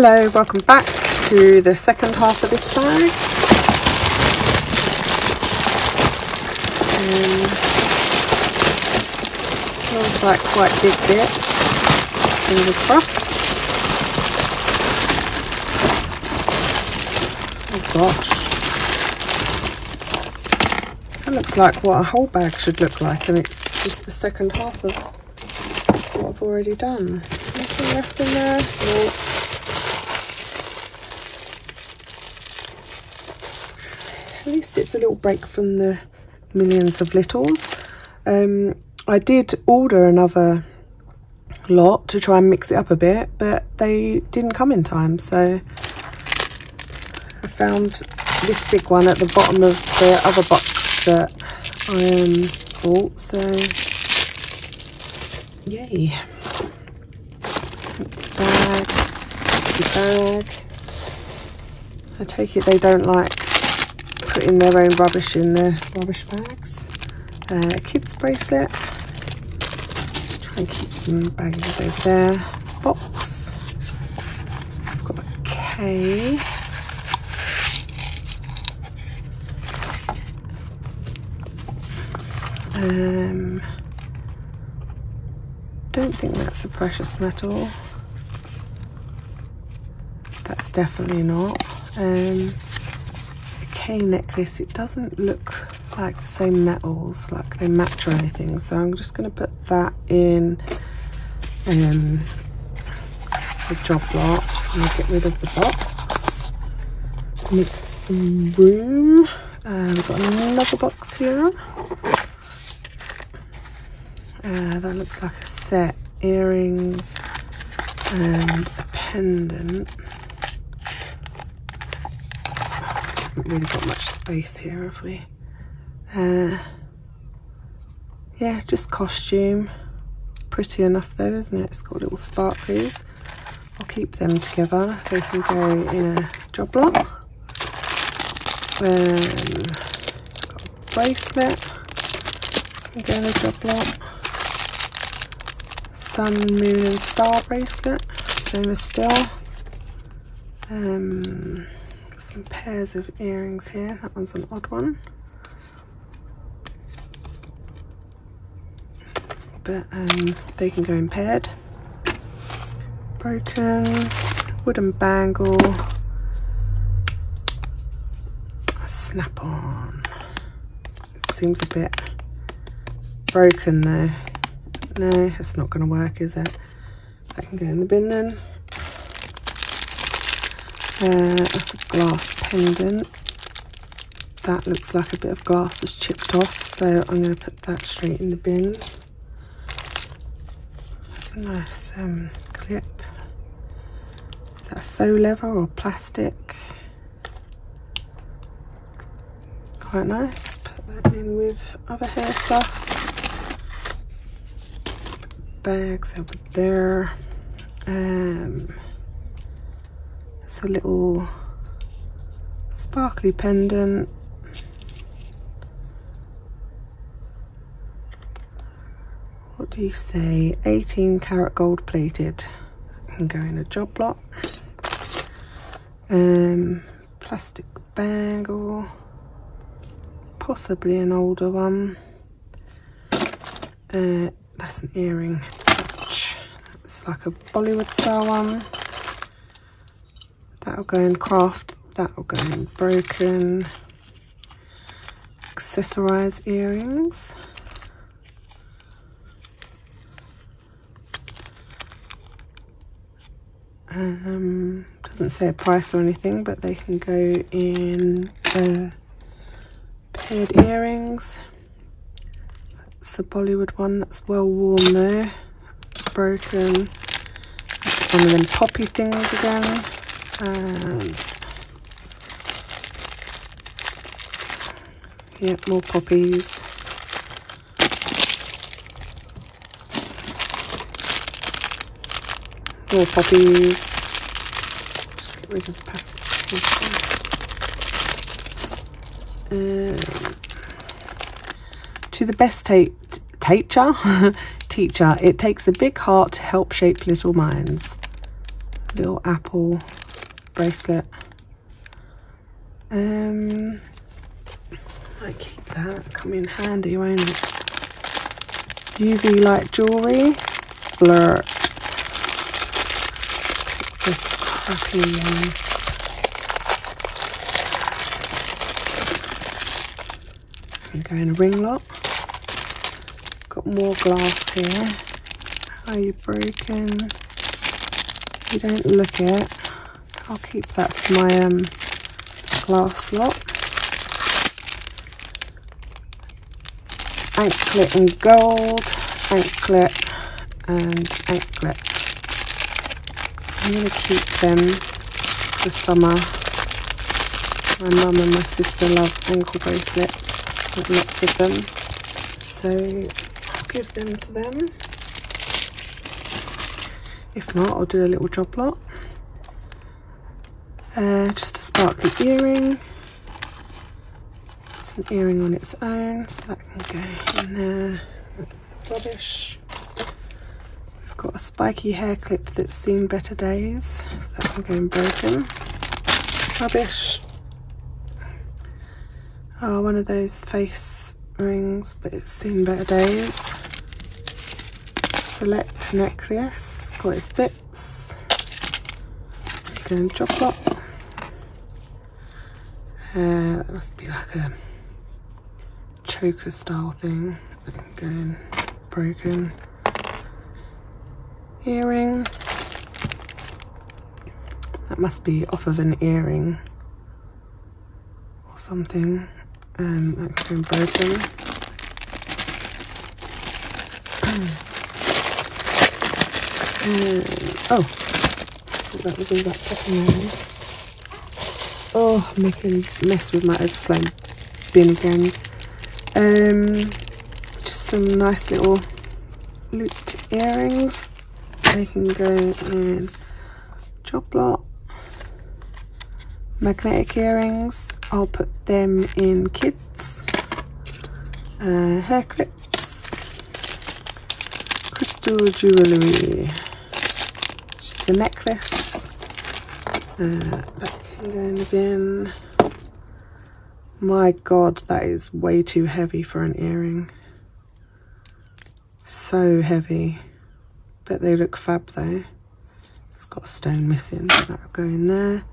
Hello, welcome back to the second half of this bag. Feels like quite big bits. Fingers crossed. Oh gosh. That looks like what a whole bag should look like, and it's just the second half of what I've already done. Anything left in there? No. At least it's a little break from the millions of littles. I did order another lot to try and mix it up a bit, but they didn't come in time, so I found this big one at the bottom of the other box that I bought, so yay. Bag. I take it they don't like putting their own rubbish in their rubbish bags. Kids bracelet. Try and keep some baggies over there. Box. I've got a K. Don't think that's a precious metal. That's definitely not. The K necklace, it doesn't look like the same metals, like they match or anything, so I'm just going to put that in the job lot and get rid of the box. Make some room. We've got another box here. That looks like a set. Earrings and a pendant. Haven't really got much space here, have we? Yeah, just costume. It's pretty enough though, isn't it? It's got little sparklies. I'll keep them together. They can go in a job lot. Got a bracelet. Can go in a job lot. Sun, moon and star bracelet. Same as still. Some pairs of earrings here. That one's an odd one. But they can go in paired. Broken wooden bangle. Snap on. It seems a bit broken though. No, it's not going to work, is it? That can go in the bin then. That's a glass pendant. That looks like a bit of glass that's chipped off, so I'm going to put that straight in the bin. That's a nice clip. Is that faux leather or plastic? Quite nice. Put that in with other hair stuff. Bags over there. It's a little sparkly pendant. What do you say? 18 karat gold plated. Can go in a job lot. Plastic bangle. Possibly an older one. That's an earring. It's like a Bollywood style one. That'll go in craft. That'll go in broken. Accessorized earrings. Doesn't say a price or anything, but they can go in paired earrings. That's a Bollywood one. That's well worn though. Broken. That's one of them poppy things again. Yep, more poppies. More poppies. Just get rid of the plastic piece. To the best teacher, it takes a big heart to help shape little minds. little apple bracelet. Might keep that, come in handy, won't it? UV light jewellery, flirt. This crappy I'm going a ring lot. Got more glass here. Are you broken? You don't look it. I'll keep that for my glass lot. Anklet in gold, anklet and anklet. I'm going to keep them for summer. My mum and my sister love ankle bracelets, got lots of them, so I'll give them to them. If not, I'll do a little job lot. Just a sparkly earring. It's an earring on its own, so that can go in there. Rubbish. I've got a spiky hair clip that's seen better days, so that can go in broken. Rubbish. Oh, one of those face rings, but it's seen better days. Select necklace, got its bits. Going job lot. That must be like a choker style thing. That can go in broken. Earring. That must be off of an earring or something. That can go broken. Oh, I thought that was all that popping around. Oh, I'm making a mess with my overflow bin again. Just some nice little looped earrings. They can go in job lot. Magnetic earrings, I'll put them in kids. Hair clips. Crystal jewellery. It's just a necklace. That can go in the bin. My god, that is way too heavy for an earring. So heavy. Bet they look fab though. It's got a stone missing, so that'll go in there.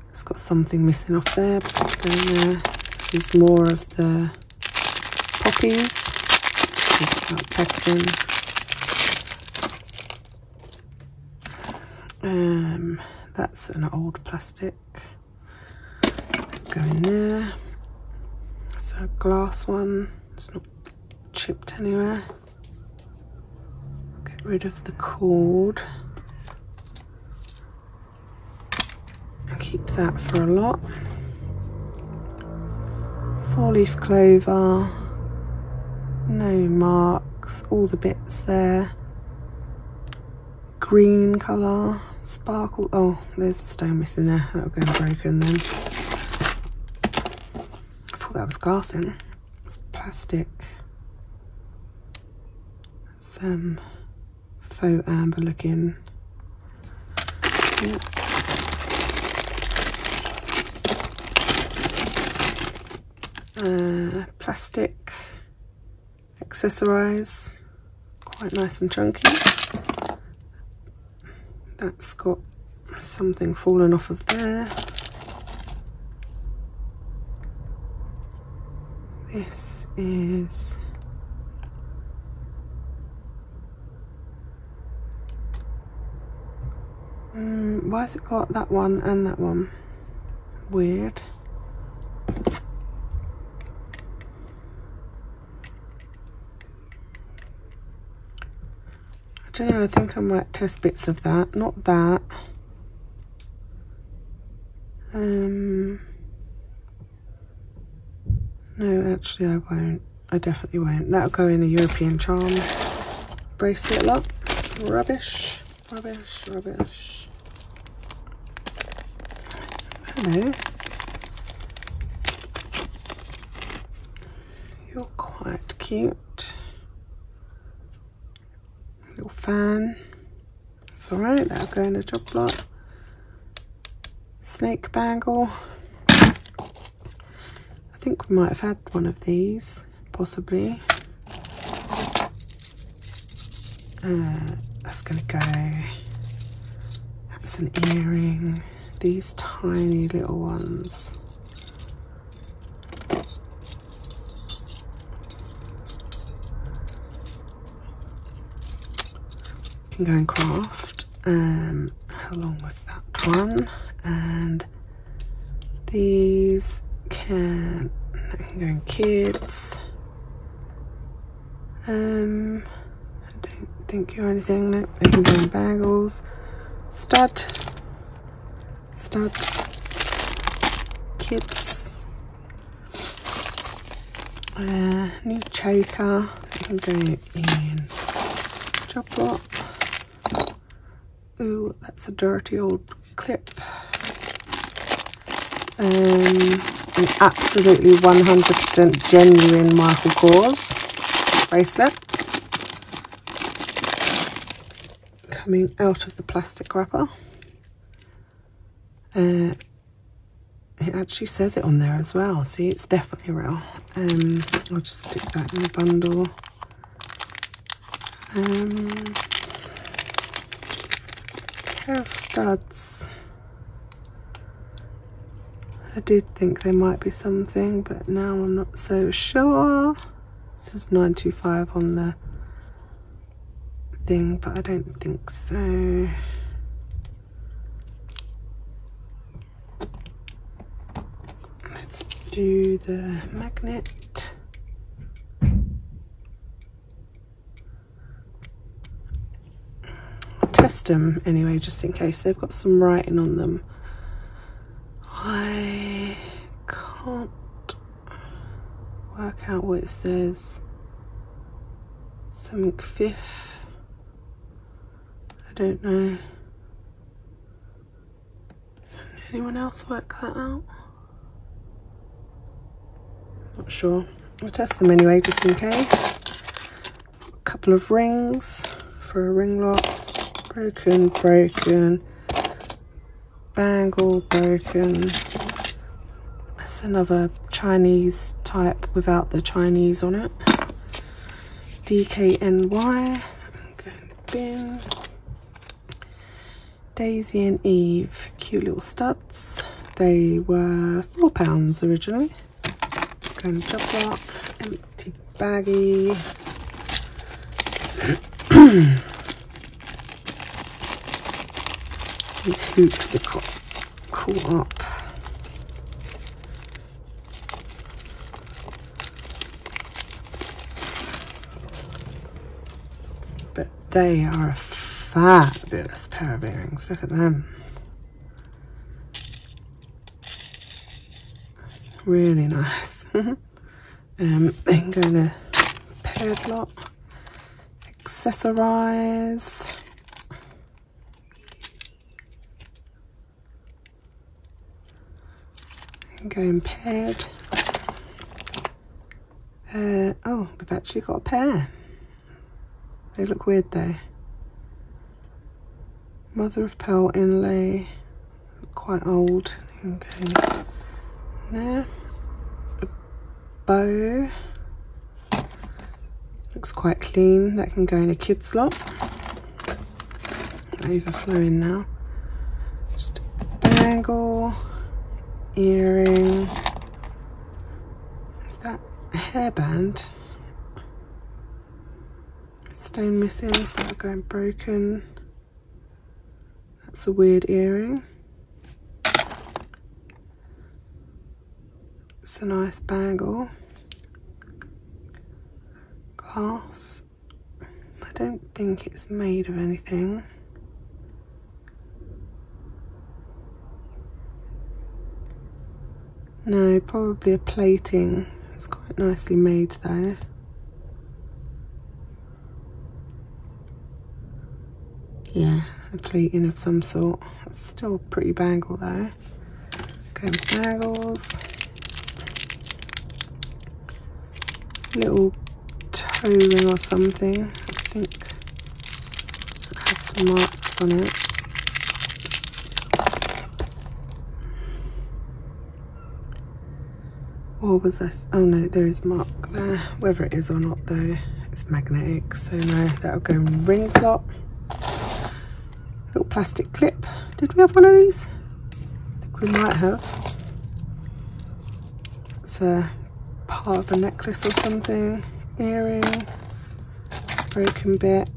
It's got something missing off there, but that'll go in there. This is more of the poppies. About packaging. That's an old plastic. Go in there. It's a glass one. It's not chipped anywhere. Get rid of the cord. And keep that for a lot. 4-leaf clover. No marks. All the bits there. Green colour. Sparkle. Oh, there's a stone missing there. That'll go broken then. I thought that was glass in. It's plastic. Some faux amber looking. Yep. Plastic accessorise. Quite nice and chunky. That's got something fallen off of there. This is why has it got that one and that one? Weird. I don't know, I think I might test bits of that, not that. No, actually I won't. I definitely won't. That'll go in a European charm bracelet lot. Rubbish, rubbish, rubbish. Hello. You're quite cute. Little fan. It's That's alright, that'll go in a job lot. Snake bangle. I think we might have had one of these, possibly. That's gonna go. That's an earring. These tiny little ones. Can go and craft along with that one, and these can go in kids. I don't think you're anything. No, they can go in bangles. Stud, kids. New choker. They can go in job lot. Ooh, that's a dirty old clip. An absolutely 100% genuine Michael Kors bracelet. Coming out of the plastic wrapper. It actually says it on there as well. See, it's definitely real. I'll just stick that in a bundle. Pair of studs. I did think they might be something, but now I'm not so sure. It says 925 on the thing, but I don't think so. Let's do the magnet. Test them anyway, just in case they've got some writing on them. I can't work out what it says. Something fifth. I don't know. Anyone else work that out? Not sure. We'll test them anyway, just in case. A couple of rings for a ring lock. Broken, bangle, broken. That's another Chinese type without the Chinese on it. DKNY. Go in the bin. Daisy and Eve, cute little studs. They were £4 originally. Go in the job lot. Empty baggie. These hoops that got caught up. But they are a fabulous pair of earrings. Look at them. Really nice. They can go in a paired lot. Accessorize. Going paired. Oh, we've actually got a pair. They look weird though. Mother of pearl inlay. Quite old. Okay. There. A bow. Looks quite clean. That can go in a kid's slot. Overflowing now. Just a bangle. Earring. Is that a hairband? Stone missing, so that'll go in broken. That's a weird earring. It's a nice bangle. Glass. I don't think it's made of anything. No, probably a plating. It's quite nicely made though. Yeah, a plating of some sort. It's still a pretty bangle though. Okay, bangles. Little toe ring or something. I think it has some marks mark on it. Or was this? Oh no, there is mark there. Whether it is or not though, it's magnetic, so no, that'll go in the ring slot. Little plastic clip. Did we have one of these? I think we might have. It's a part of a necklace or something. Earring. Broken bit.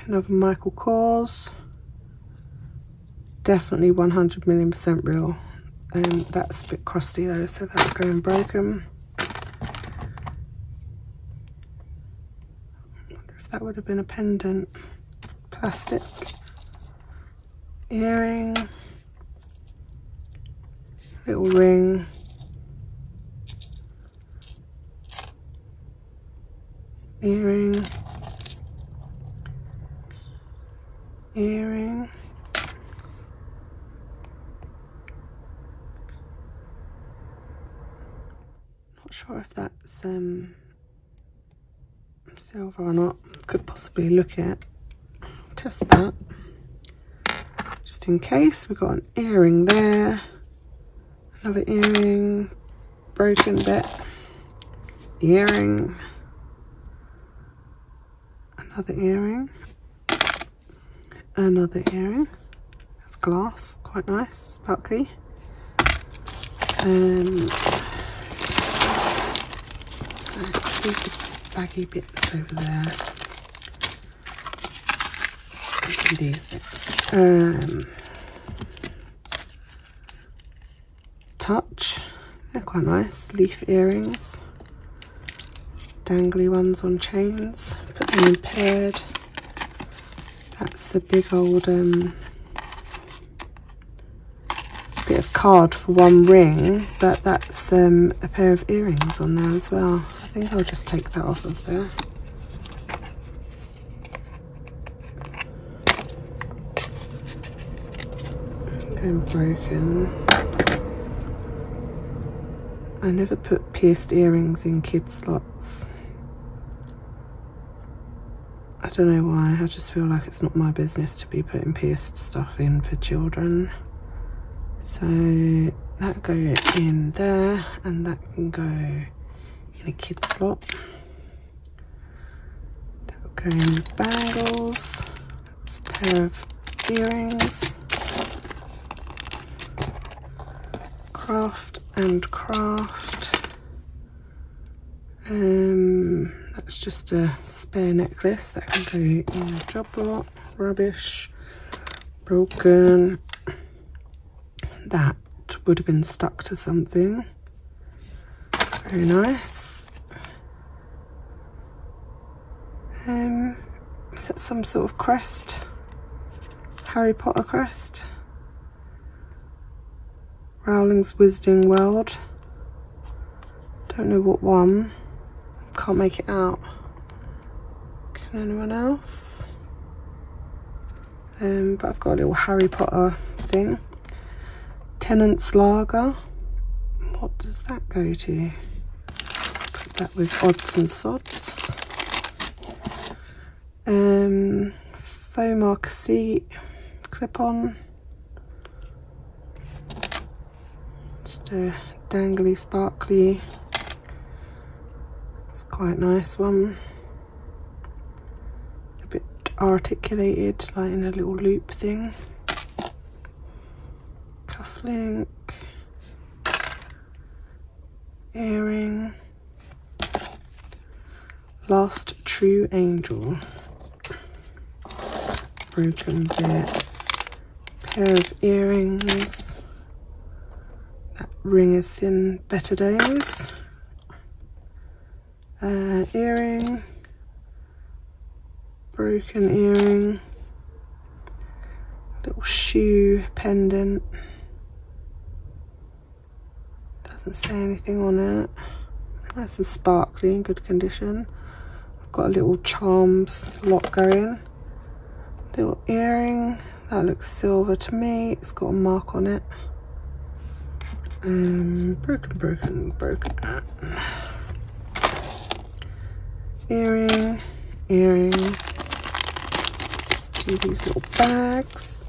Another Michael Kors. Definitely 100% real. That's a bit crusty though, so that'll go in broken. I wonder if that would have been a pendant. Plastic. Earring. Little ring. Earring. Earring. Not sure if that's silver or not. Could possibly look at. Test that. Just in case. We've got an earring there. Another earring. Broken bit. Earring. Another earring. Another earring. It's glass. Quite nice. Sparkly. Baggy bits over there. And these bits. Touch. They're quite nice. Leaf earrings. Dangly ones on chains. Put them in paired. That's a big old bit of card for one ring, but that's a pair of earrings on there as well. I think I'll just take that off of there. And broken. I never put pierced earrings in kid slots. I don't know why, I just feel like it's not my business to be putting pierced stuff in for children. So that go in there, and that can go in a kid slot. That'll go in with bangles. It's a pair of earrings. Craft and craft. That's just a spare necklace that can go in a job lot. Rubbish. Broken. That would have been stuck to something. Very nice. Is that some sort of crest? Harry Potter crest? Rowling's Wizarding World. Don't know what one. Can't make it out. Can anyone else? But I've got a little Harry Potter thing. Tennant's Lager. What does that go to? Put that with odds and sods. Faux marker seat. Clip on. Just a dangly, sparkly. It's quite a nice one. A bit articulated, like in a little loop thing. Cufflink. Earring. Last True Angel. Broken bit. Pair of earrings. That ring is in better days. Earring. Broken earring. Little shoe pendant. Doesn't say anything on it. Nice and sparkly, in good condition. I've got a little charms lock going. Little earring. That looks silver to me. It's got a mark on it. Broken. Earring. see these little bags.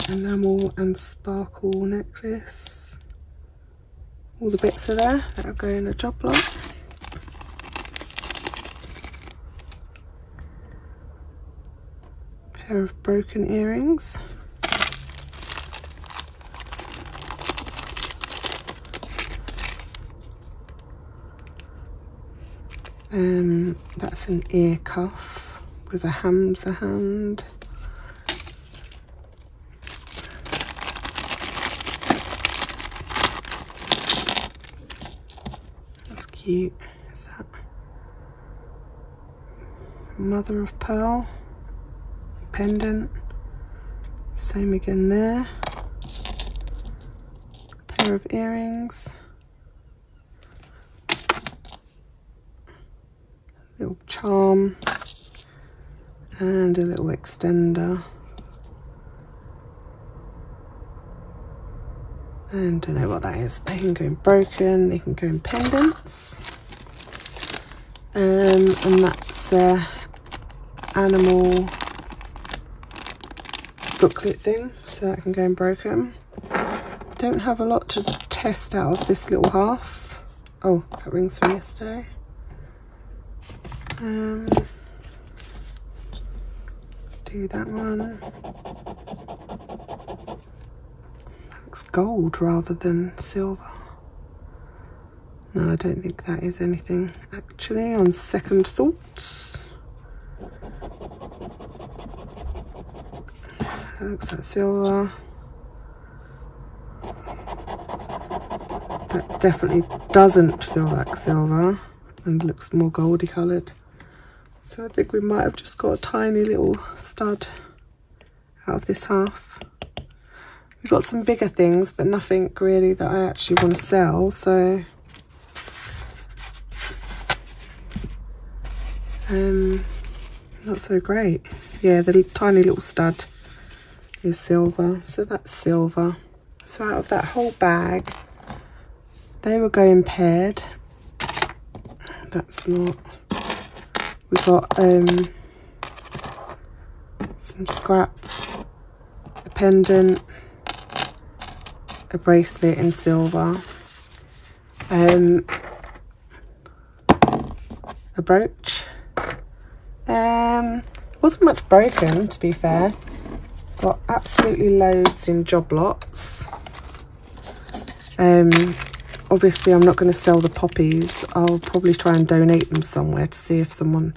Enamel and sparkle necklace. All the bits are there that'll go in a job lot. Pair of broken earrings. That's an ear cuff with a Hamza hand. That's cute. Is that mother of pearl pendant? Same again there. Pair of earrings. Little charm and a little extender, and don't know what that is. They can go in broken, they can go in pendants, and that's a animal booklet thing, so that can go in broken. Don't have a lot to test out of this little half. Oh, that ring's from yesterday. Let's do that one. That looks gold rather than silver. No, I don't think that is anything actually, on second thoughts. That looks like silver. That definitely doesn't feel like silver and looks more goldy coloured. So I think we might have just got a tiny little stud out of this half. We've got some bigger things, but nothing really that I actually want to sell, so not so great. Yeah, the tiny little stud is silver, so that's silver. So out of that whole bag, they were going paired. That's not. We've got some scrap, a pendant, a bracelet in silver, a brooch. Wasn't much broken, to be fair. Got absolutely loads in job lots. Obviously I'm not going to sell the poppies. I'll probably try and donate them somewhere to see if someone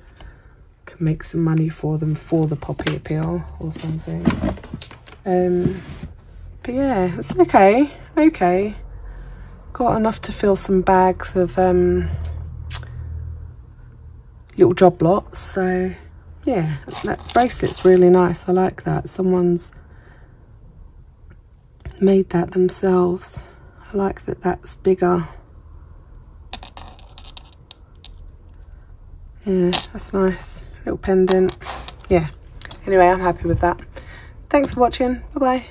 can make some money for them for the poppy appeal or something. But yeah, it's okay. Okay. Got enough to fill some bags of little job lots. So yeah, that bracelet's really nice. I like that. Someone's made that themselves. I like that that's bigger. Yeah, that's nice. Little pendant. Yeah. Anyway, I'm happy with that. Thanks for watching. Bye-bye.